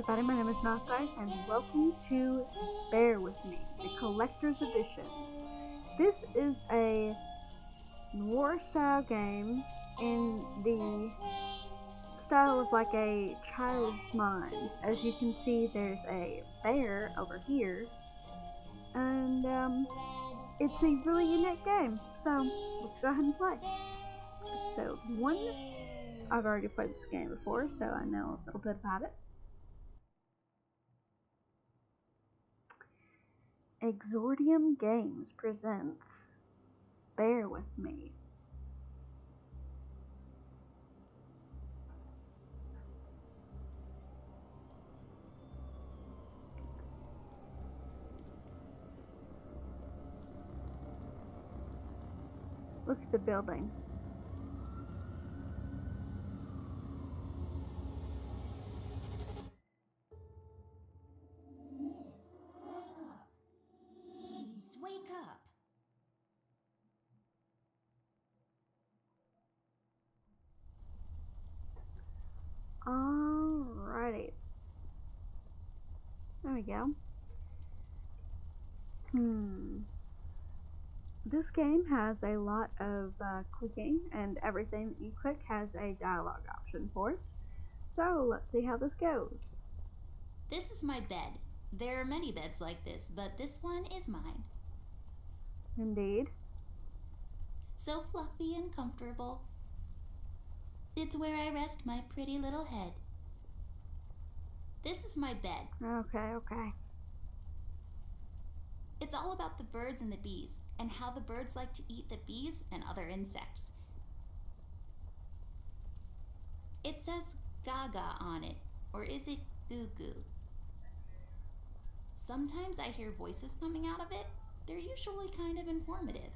everybody, my name is Nostais, and welcome to Bear With Me, the Collector's Edition. This is a noir-style game in the style of like a child's mind. As you can see, there's a bear over here, and it's a really unique game, so let's go ahead and play. Episode 1. I've already played this game before, so I know a little bit about it. Exordium Games presents Bear With Me. Look at the building. Wake up. Alrighty. There we go. This game has a lot of clicking, and everything that you click has a dialogue option for it. So let's see how this goes. This is my bed. There are many beds like this, but this one is mine. Indeed. So fluffy and comfortable. It's where I rest my pretty little head. This is my bed. Okay. It's all about the birds and the bees, and how the birds like to eat the bees and other insects. It says Gaga on it, or is it Goo Goo? Sometimes I hear voices coming out of it. They're usually kind of informative.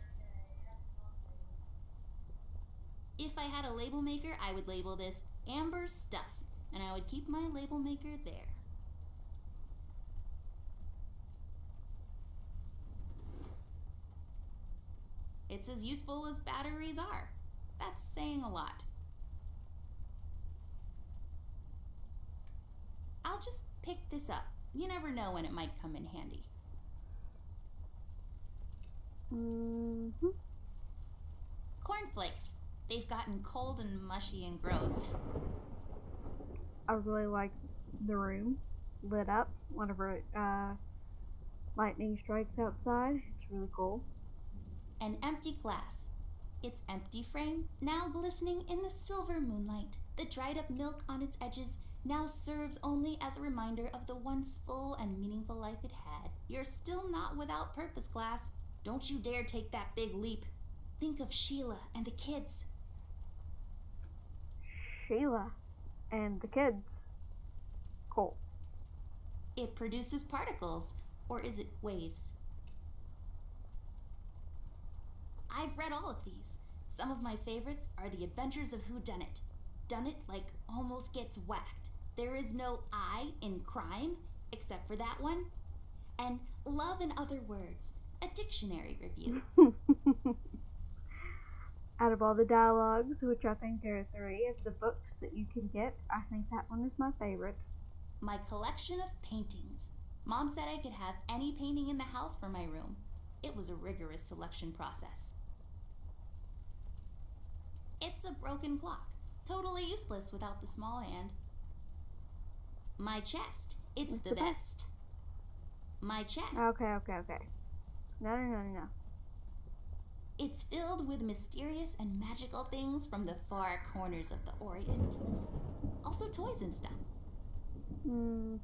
If I had a label maker, I would label this Amber's Stuff, and I would keep my label maker there. It's as useful as batteries are. That's saying a lot. I'll just pick this up. You never know when it might come in handy. Cornflakes. They've gotten cold and mushy and gross. I really like the room lit up whenever lightning strikes outside. It's really cool. An empty glass. Its empty frame now glistening in the silver moonlight. The dried up milk on its edges now serves only as a reminder of the once full and meaningful life it had. You're still not without purpose, glass. Don't you dare take that big leap. Think of Sheila and the kids. Sheila and the kids. Cool. It produces particles, or is it waves? I've read all of these. Some of my favorites are The Adventures of Whodunit. Done it like almost gets whacked. There is no I in crime, except for that one. And Love and Other Words, a dictionary review. Out of all the dialogues, which I think there are 3 of the books that you can get, I think that one is my favorite. My collection of paintings. Mom said I could have any painting in the house for my room. It was a rigorous selection process. It's a broken clock. Totally useless without the small hand. My chest. It's the best. My chest. Okay. No. It's filled with mysterious and magical things from the far corners of the Orient. Also toys and stuff.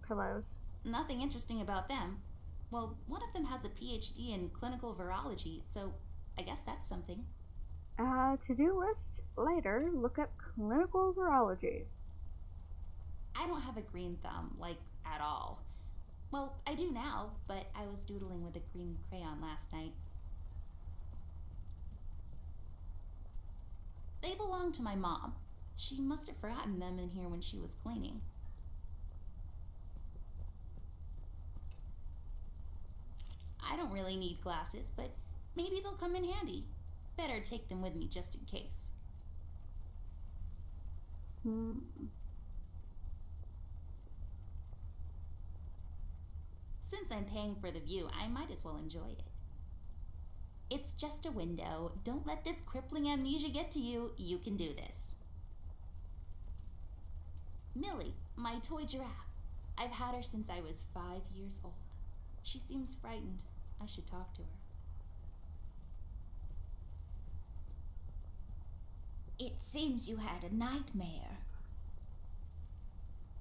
Pillows. Nothing interesting about them. Well, one of them has a PhD in clinical virology, so I guess that's something. To-do list later, look up clinical virology. I don't have a green thumb, like, at all. Well, I do now, but I was doodling with a green crayon last night. They belong to my mom. She must have forgotten them in here when she was cleaning. I don't really need glasses, but maybe they'll come in handy. Better take them with me just in case. Since I'm paying for the view, I might as well enjoy it. It's just a window. Don't let this crippling amnesia get to you. You can do this. Millie, my toy giraffe. I've had her since I was 5 years old. She seems frightened. I should talk to her. It seems you had a nightmare.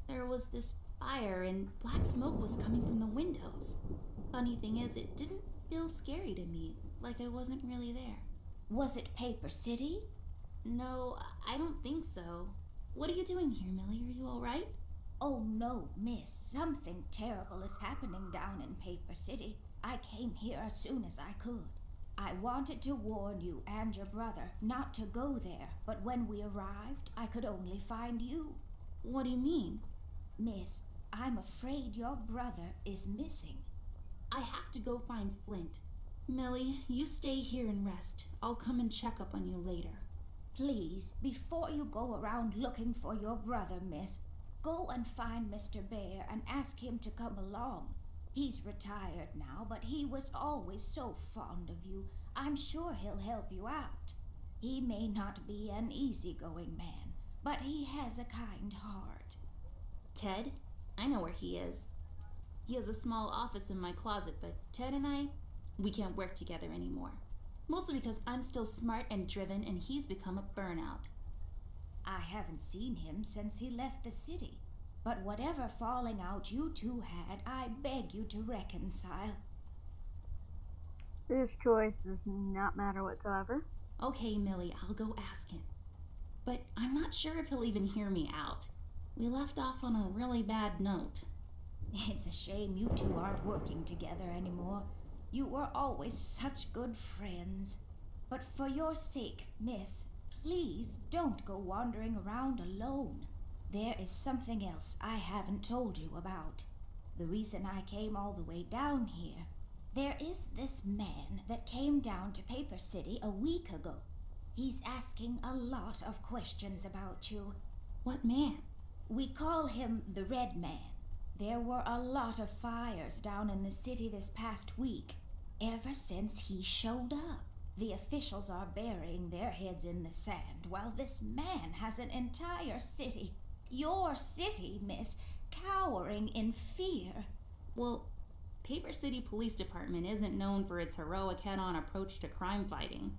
There was this fire and black smoke was coming from the windows. Funny thing is, it didn't feel scary to me, like I wasn't really there. Was it Paper City? No, I don't think so. What are you doing here, Millie? Are you all right? Oh no, miss. Something terrible is happening down in Paper City. I came here as soon as I could. I wanted to warn you and your brother not to go there, but when we arrived, I could only find you. What do you mean? Miss, I'm afraid your brother is missing. I have to go find Flint. Millie, you stay here and rest. I'll come and check up on you later. Please, before you go around looking for your brother, miss, go and find Mr. Bear and ask him to come along. He's retired now, but he was always so fond of you. I'm sure he'll help you out. He may not be an easygoing man, but he has a kind heart. Ted? I know where he is. He has a small office in my closet, but Ted and we can't work together anymore. Mostly because I'm still smart and driven and he's become a burnout. I haven't seen him since he left the city. But whatever falling out you two had, I beg you to reconcile. This choice does not matter whatsoever. Okay, Millie, I'll go ask him. But I'm not sure if he'll even hear me out. We left off on a really bad note. It's a shame you two aren't working together anymore. You were always such good friends. But for your sake, miss, please don't go wandering around alone. There is something else I haven't told you about. The reason I came all the way down here. There is this man that came down to Paper City a week ago. He's asking a lot of questions about you. What man? We call him the Red Man. There were a lot of fires down in the city this past week, ever since he showed up. The officials are burying their heads in the sand, while this man has an entire city, your city, miss, cowering in fear. Well, Paper City Police Department isn't known for its heroic head-on approach to crime fighting.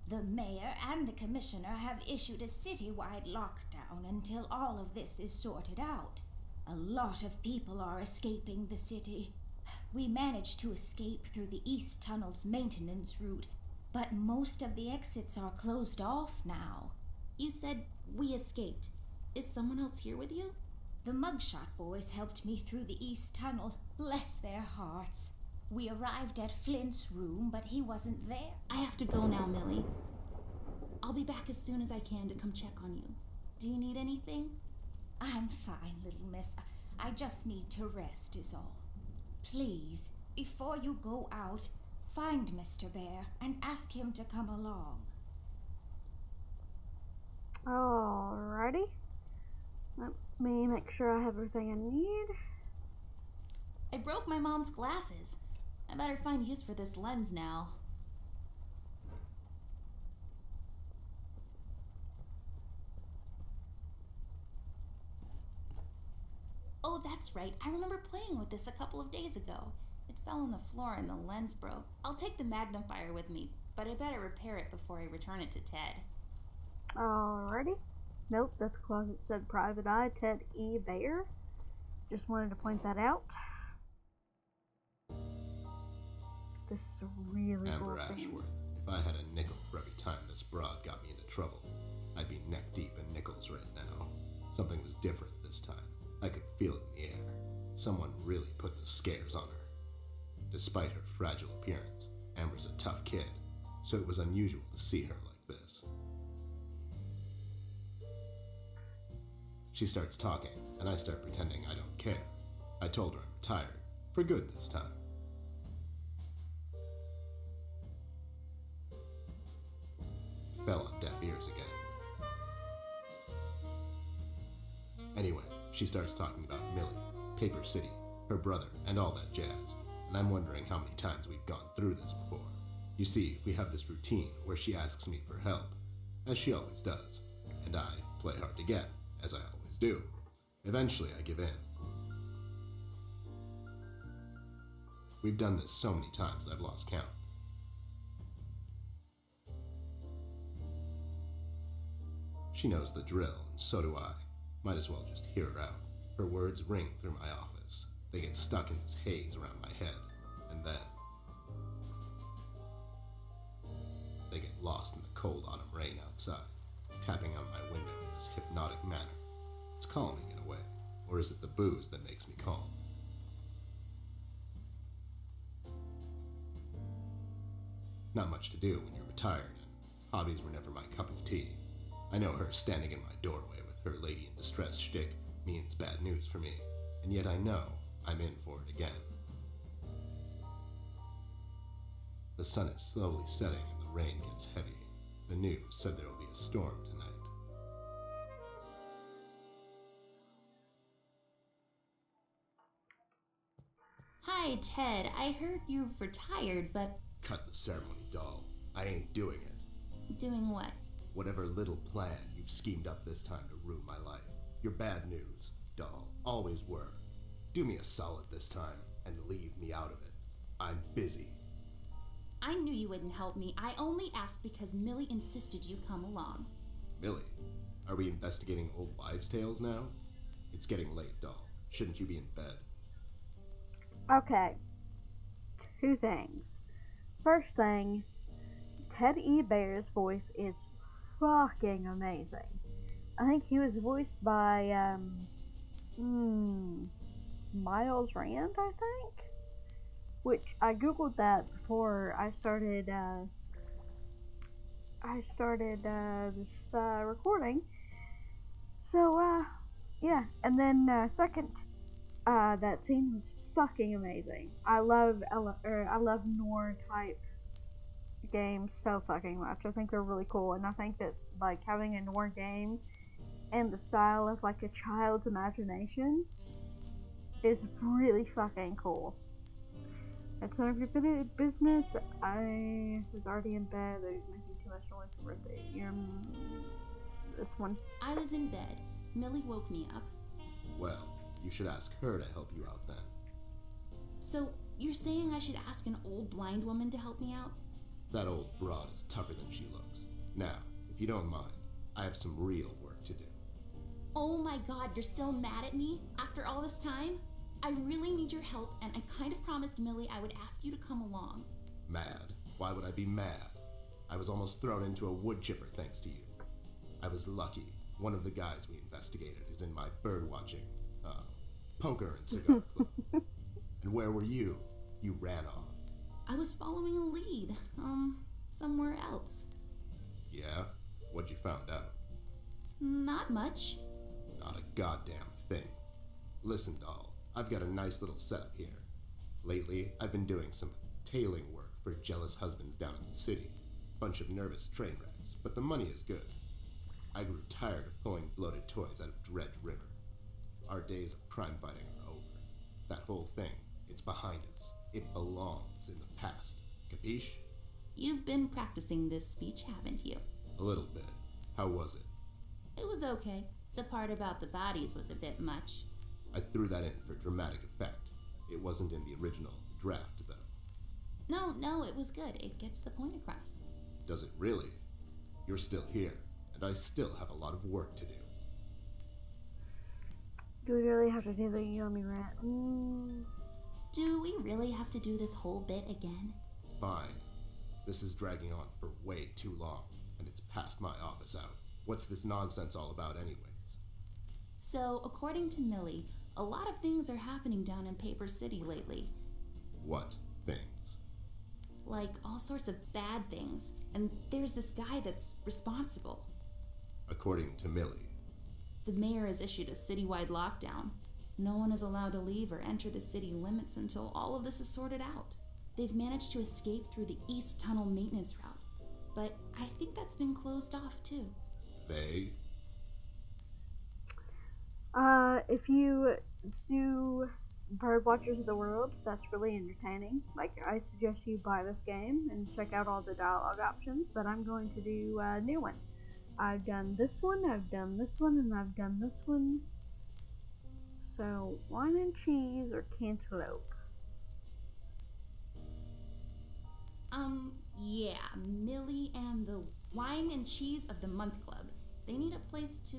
The mayor and the commissioner have issued a citywide lockdown until all of this is sorted out. A lot of people are escaping the city. We managed to escape through the East Tunnel's maintenance route, but most of the exits are closed off now. You said we escaped. Is someone else here with you? The Mugshot boys helped me through the East Tunnel. Bless their hearts. We arrived at Flint's room, but he wasn't there. I have to go now, Millie. I'll be back as soon as I can to come check on you. Do you need anything? I'm fine, little miss. I just need to rest is all. Please, before you go out, find Mr. Bear and ask him to come along. Alrighty. Let me make sure I have everything I need. I broke my mom's glasses. I better find use for this lens now. Oh, that's right. I remember playing with this a couple of days ago. It fell on the floor and the lens broke. I'll take the magnifier with me, but I better repair it before I return it to Ted. Alrighty. Nope, that's closet said Private Eye, Ted E. Bear. Just wanted to point that out. This is a really Amber cool thing. Ashworth, if I had a nickel for every time this broad got me into trouble, I'd be neck deep in nickels right now. Something was different this time. I could feel it in the air. Someone really put the scares on her. Despite her fragile appearance, Amber's a tough kid, so it was unusual to see her like this. She starts talking, and I start pretending I don't care. I told her I'm retired, for good this time. Fell on deaf ears again. Anyway, she starts talking about Millie, Paper City, her brother, and all that jazz, and I'm wondering how many times we've gone through this before. You see, we have this routine where she asks me for help, as she always does, and I play hard to get, as I always do. Eventually, I give in. We've done this so many times I've lost count. She knows the drill, and so do I. Might as well just hear her out. Her words ring through my office. They get stuck in this haze around my head, and then they get lost in the cold autumn rain outside, tapping on my window in this hypnotic manner. It's calming in a way, or is it the booze that makes me calm? Not much to do when you're retired, and hobbies were never my cup of tea. I know her standing in my doorway with her lady in distress shtick means bad news for me, and yet I know I'm in for it again. The sun is slowly setting and the rain gets heavy. The news said there will be a storm tonight. Hi, Ted. I heard you've retired, but... Cut the ceremony, doll. I ain't doing it. Doing what? Whatever little plan you've schemed up this time to ruin my life. You're bad news, doll. Always were. Do me a solid this time and leave me out of it. I'm busy. I knew you wouldn't help me. I only asked because Millie insisted you come along. Millie, are we investigating old wives' tales now? It's getting late, doll. Shouldn't you be in bed? Okay. 2 things. First thing, Ted E. Bear's voice is fucking amazing. I think he was voiced by, Miles Rand, I think? Which, I googled that before I started this, recording. So, yeah. And then, second, that scene was fucking amazing. I love noir type games so fucking much. I think they're really cool, and I think that like having a noir game and the style of like a child's imagination is really fucking cool. That's none of your business. I was already in bed. I was making too much noise for this one. I was in bed. Millie woke me up. Well, you should ask her to help you out then. So, you're saying I should ask an old blind woman to help me out? That old broad is tougher than she looks. Now, if you don't mind, I have some real work to do. Oh my god, you're still mad at me? After all this time? I really need your help, and I kind of promised Millie I would ask you to come along. Mad? Why would I be mad? I was almost thrown into a wood chipper thanks to you. I was lucky. One of the guys we investigated is in my bird-watching, poker and cigar club. And where were you? You ran off. I was following a lead, somewhere else. Yeah? What'd you found out? Not much. Not a goddamn thing. Listen, doll, I've got a nice little setup here. Lately, I've been doing some tailing work for jealous husbands down in the city. Bunch of nervous train wrecks, but the money is good. I grew tired of pulling bloated toys out of Dredge River. Our days of crime fighting are over. That whole thing, it's behind us. It belongs in the past. Capiche? You've been practicing this speech, haven't you? A little bit. How was it? It was okay. The part about the bodies was a bit much. I threw that in for dramatic effect. It wasn't in the original draft, though. No, it was good. It gets the point across. Does it really? You're still here, and I still have a lot of work to do. Do we really have to do the yummy rat? Do we really have to do this whole bit again? Fine. This is dragging on for way too long, and it's past my office out. What's this nonsense all about anyways? So, according to Millie, a lot of things are happening down in Paper City lately. What things? Like, all sorts of bad things. And there's this guy that's responsible. According to Millie. The mayor has issued a citywide lockdown. No one is allowed to leave or enter the city limits until all of this is sorted out. They've managed to escape through the East Tunnel maintenance route, but I think that's been closed off too. They? If you do Bird Watchers of the World. That's really entertaining. Like, I suggest you buy this game and check out all the dialogue options, but I'm going to do a new one. I've done this one, I've done this one, and I've done this one. So, wine and cheese or cantaloupe? Yeah, Millie and the Wine and Cheese of the Month Club. They need a place to,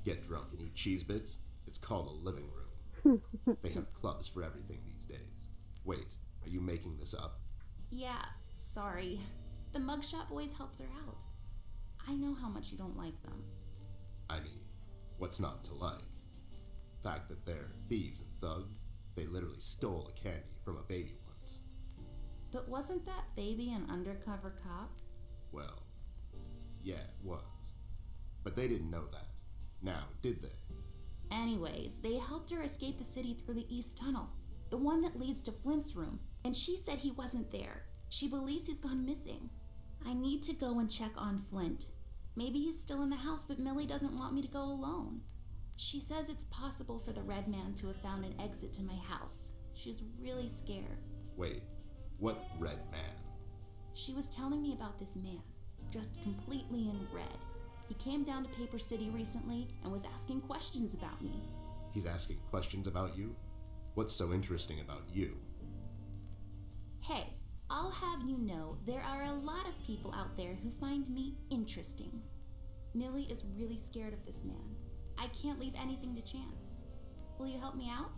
Get drunk and eat cheese bits? It's called a living room. They have clubs for everything these days. Wait, are you making this up? Yeah, sorry. The mugshot boys helped her out. I know how much you don't like them. I mean, what's not to like? The fact that they're thieves and thugs, they literally stole a candy from a baby once. But wasn't that baby an undercover cop? Well, yeah, it was. But they didn't know that. Now, did they? Anyways, they helped her escape the city through the East Tunnel, the one that leads to Flint's room, and she said he wasn't there. She believes he's gone missing. I need to go and check on Flint. Maybe he's still in the house, but Millie doesn't want me to go alone. She says it's possible for the Red Man to have found an exit to my house. She's really scared. Wait, what Red Man? She was telling me about this man, dressed completely in red. He came down to Paper City recently and was asking questions about me. He's asking questions about you? What's so interesting about you? Hey, I'll have you know there are a lot of people out there who find me interesting. Millie is really scared of this man. I can't leave anything to chance. Will you help me out?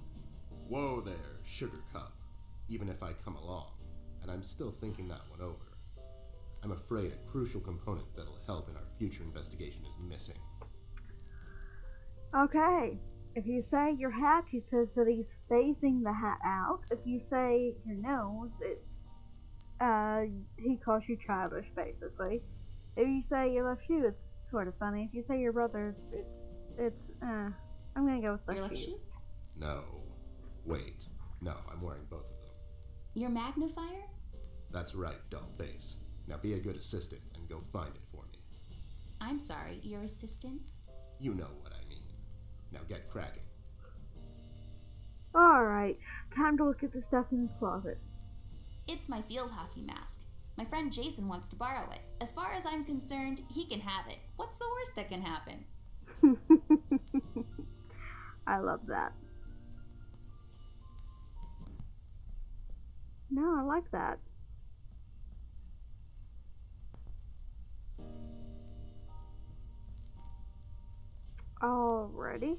Whoa there, Sugar Cup. Even if I come along, and I'm still thinking that one over. I'm afraid a crucial component that'll help in our future investigation is missing. Okay. If you say your hat, he says that he's phasing the hat out. If you say your nose, he calls you childish, basically. If you say your left shoe, it's sort of funny. If you say your brother, I'm gonna go with Your left left shoe. shoe? No. Wait. No, I'm wearing both of them. Your magnifier? That's right, dollface. Now be a good assistant and go find it for me. I'm sorry, your assistant? You know what I mean. Now get cracking. Alright, time to look at the stuff in his closet. It's my field hockey mask. My friend Jason wants to borrow it. As far as I'm concerned, he can have it. What's the worst that can happen? I love that. No, I like that. Alrighty.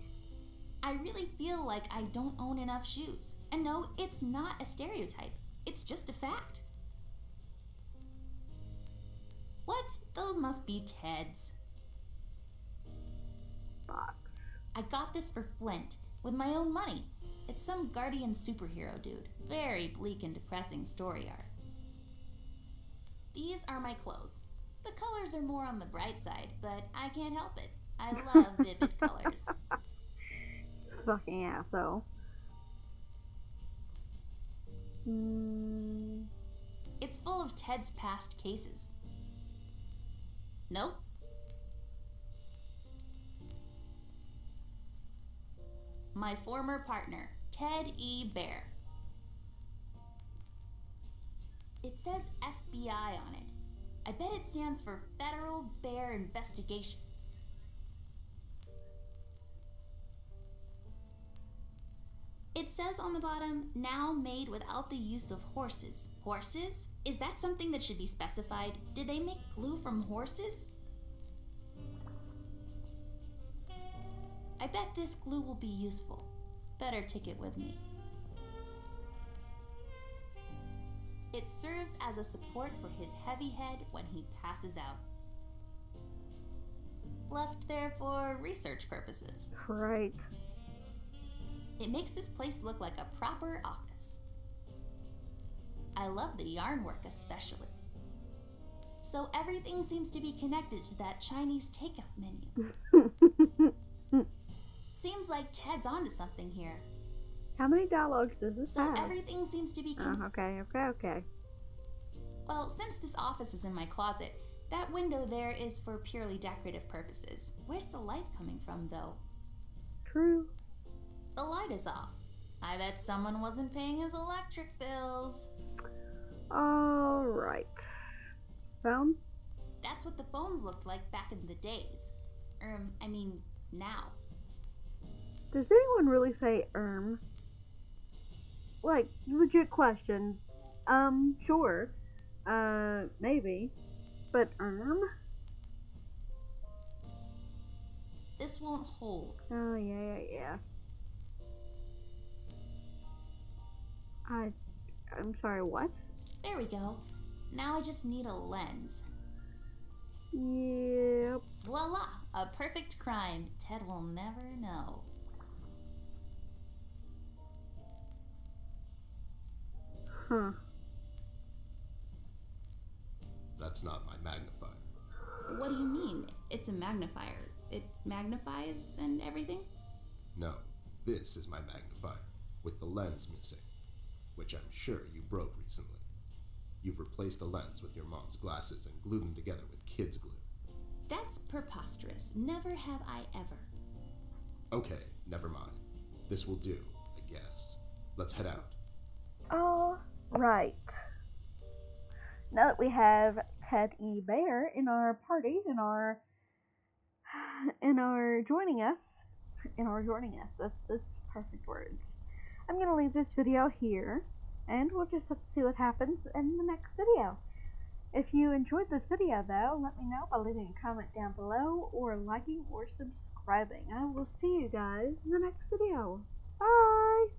I really feel like I don't own enough shoes. And no, it's not a stereotype. It's just a fact. What? Those must be Ted's. Box. I got this for Flint with my own money. It's some guardian superhero dude. Very bleak and depressing story arc. These are my clothes. The colors are more on the bright side, but I can't help it. I love vivid colors. Fucking asshole. It's full of Ted's past cases. Nope. My former partner, Ted E. Bear. It says FBI on it. I bet it stands for Federal Bear Investigation. It says on the bottom, now made without the use of horses. Horses? Is that something that should be specified? Did they make glue from horses? I bet this glue will be useful. Better take it with me. It serves as a support for his heavy head when he passes out. Left there for research purposes. Right. It makes this place look like a proper office. I love the yarn work especially. So everything seems to be connected to that Chinese takeout menu. Seems like Ted's onto something here. How many dialogues does this So have? everything seems to be Okay. Well, since this office is in my closet, that window there is for purely decorative purposes. Where's the light coming from, though? True. The light is off. I bet someone wasn't paying his electric bills. Alright. Phone? That's what the phones looked like back in the days. Now. Does anyone really say Like, legit question. Sure. Maybe. But This won't hold. Oh, yeah. I'm sorry, what? There we go. Now I just need a lens. Yep. Voila! A perfect crime. Ted will never know. Huh. That's not my magnifier. What do you mean? It's a magnifier. It magnifies and everything? No, this is my magnifier, with the lens missing, which I'm sure you broke recently. You've replaced the lens with your mom's glasses and glued them together with kids' glue. That's preposterous. Never have I ever. Okay, never mind. This will do, I guess. Let's head out. Alright. Now that we have Ted E. Bear in our party, in our joining us, that's perfect words. I'm gonna leave this video here, and we'll just have to see what happens in the next video. If you enjoyed this video though, let me know by leaving a comment down below, or liking or subscribing. I will see you guys in the next video. Bye!